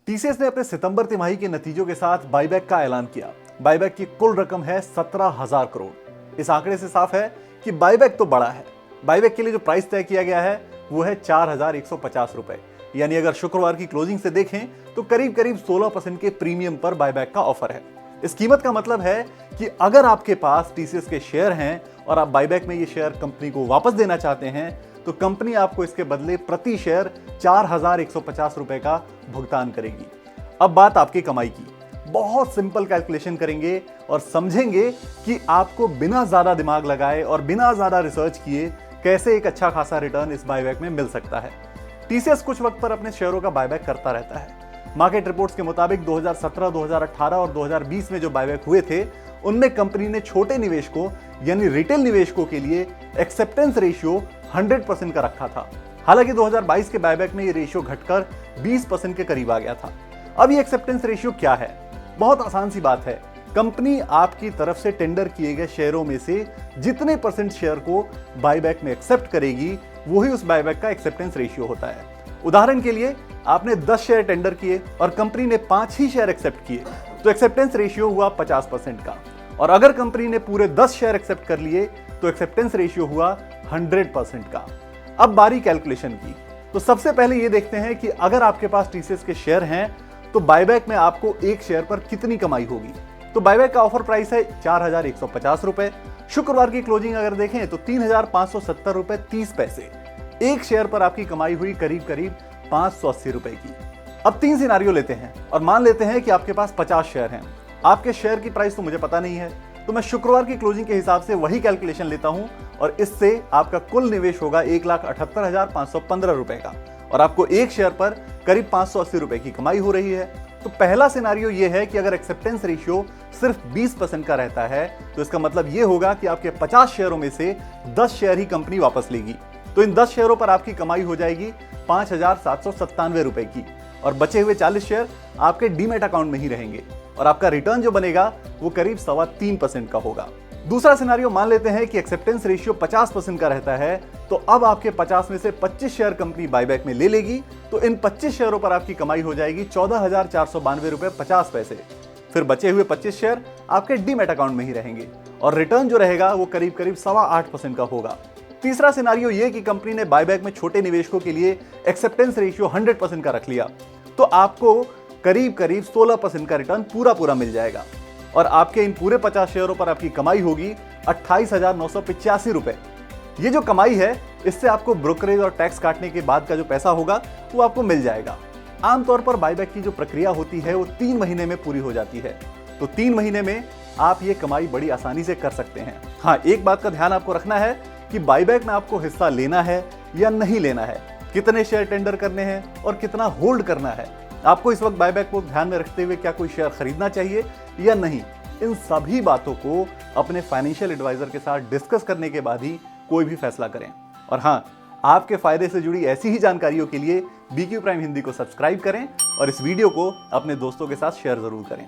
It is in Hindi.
टीसीएस ने अपने सितंबर तिमाही के नतीजों के साथ बाईबैक का ऐलान किया। बाईबैक की कुल रकम है 17,000 करोड़। इस आंकड़े से साफ है कि बाईबैक तो बड़ा है। बाईबैक के लिए जो प्राइस तय किया गया है वो है 4,150 रुपए, यानी अगर शुक्रवार की क्लोजिंग से देखें तो करीब करीब 16% के प्रीमियम पर बाईबैक का ऑफर है। इस कीमत का मतलब है कि अगर आपके पास टीसीएस के शेयर हैं और आप बाईबैक में ये शेयर कंपनी को वापस देना चाहते हैं तो कंपनी आपको इसके बदले प्रति शेयर 4,150 रुपए का भुगतान करेगी। अब बात आपकी कमाई की। बहुत सिंपल कैलकुलेशन करेंगे और समझेंगे कि आपको बिना ज्यादा दिमाग लगाए और बिना ज्यादा रिसर्च किए कैसे एक अच्छा खासा रिटर्न इस बाईबैक में मिल सकता है। टीसीएस कुछ वक्त पर अपने शेयरों का बाईबैक करता रहता है। मार्केट रिपोर्ट्स के मुताबिक 2017, 2018 और 2020 में जो बाईबैक हुए थे उनमें कंपनी ने छोटे निवेशकों यानी रिटेल निवेशकों के लिए एक्सेप्टेंस रेशियो 100% का रखा था। हालांकि 2022 के बाईबैक में ये रेशियो घटकर 20% के करीब आ गया था। अब ये एक्सेप्टेंस रेशियो क्या है? बहुत आसान सी बात है। कंपनी आपकी तरफ से टेंडर किए गए शेयरों में से जितने परसेंट शेयर को बाईबैक में एक्सेप्ट करेगी वही उस बाईबैक का एक्सेप्टेंस रेशियो होता है। उदाहरण के लिए आपने 10 शेयर टेंडर किए और कंपनी ने 5 ही शेयर एक्सेप्ट किए तो एक्सेप्टेंस रेशियो हुआ 50% का, और अगर कंपनी ने पूरे 10 शेयर एक्सेप्ट कर लिए तो एक्सेप्टेंस रेशियो हुआ 100% का। अब बारी कैलकुलेशन की। तो सबसे पहले ये देखते हैं कि अगर आपके पास टीसीएस के शेयर हैं तो बाईबैक में आपको एक शेयर पर कितनी कमाई होगी। तो बाईबैक का ऑफर प्राइस है 4,150 रुपए। शुक्रवार की क्लोजिंग अगर देखें तो 3,570 रुपए 30 पैसे। एक शेयर पर आपकी कमाई हुई करीब करीब 580 रुपए की। अब 3 सिनारियो लेते हैं और मान लेते हैं कि आपके पास 50 शेयर हैं। आपके शेयर की प्राइस तो मुझे पता नहीं है, तो मैं शुक्रवार की क्लोजिंग के हिसाब से वही कैलकुलेशन लेता हूं और इससे आपका कुल निवेश होगा 1,78,515 रुपए का और आपको एक शेयर पर करीब 580 रुपए की कमाई हो रही है। तो पहला सिनारियो यह है कि अगर एक्सेप्टेंस रेशियो सिर्फ 20% का रहता है तो इसका मतलब यह होगा कि आपके 50 शेयरों में से 10 शेयर ही कंपनी वापस लेगी। तो इन 10 शेयरों पर आपकी कमाई हो जाएगी 5,797 रुपए की और बचे हुए 40 शेयर आपके डीमैट अकाउंट में ही रहेंगे और आपका रिटर्न जो बनेगा वो करीब 3.25% का होगा। दूसरा सिनारियो मान लेते हैं कि एक्सेप्टेंस रेशियो 50% का रहता है, तो अब आपके 50 में से 25 शेयर कंपनी बाईबैक में ले लेगी, तो इन 25 शेयरों पर आपकी कमाई हो जाएगी 14,492 रुपए 50 पैसे। फिर बचे हुए 25 शेयर आपके डीमैट अकाउंट में ही रहेंगे और रिटर्न जो रहेगा वो करीब करीब 8.25% का होगा। तीसरा सिनारियो ये कि कंपनी ने बाईबैक में छोटे निवेशकों के लिए एक्सेप्टेंस रेशियो 100% का रख लिया, तो आपको करीब करीब 16% का रिटर्न पूरा मिल जाएगा और आपके इन पूरे 50 शेयरों पर आपकी कमाई होगी 28,985 रुपए। ये जो कमाई है इससे आपको ब्रोकरेज और टैक्स काटने के बाद का जो पैसा होगा वो आपको मिल जाएगा। आमतौर पर बाईबैक की जो प्रक्रिया होती है वो 3 महीने में पूरी हो जाती है, तो 3 महीने में आप ये कमाई बड़ी आसानी से कर सकते हैं। हाँ, एक बात का ध्यान आपको रखना है कि बाईबैक में आपको हिस्सा लेना है या नहीं लेना है, कितने शेयर टेंडर करने हैं और कितना होल्ड करना है। आपको इस वक्त बाईबैक को ध्यान में रखते हुए क्या कोई शेयर खरीदना चाहिए या नहीं, इन सभी बातों को अपने फाइनेंशियल एडवाइजर के साथ डिस्कस करने के बाद ही कोई भी फैसला करें। और हाँ, आपके फायदे से जुड़ी ऐसी ही जानकारियों के लिए BQ प्राइम हिंदी को सब्सक्राइब करें और इस वीडियो को अपने दोस्तों के साथ शेयर जरूर करें।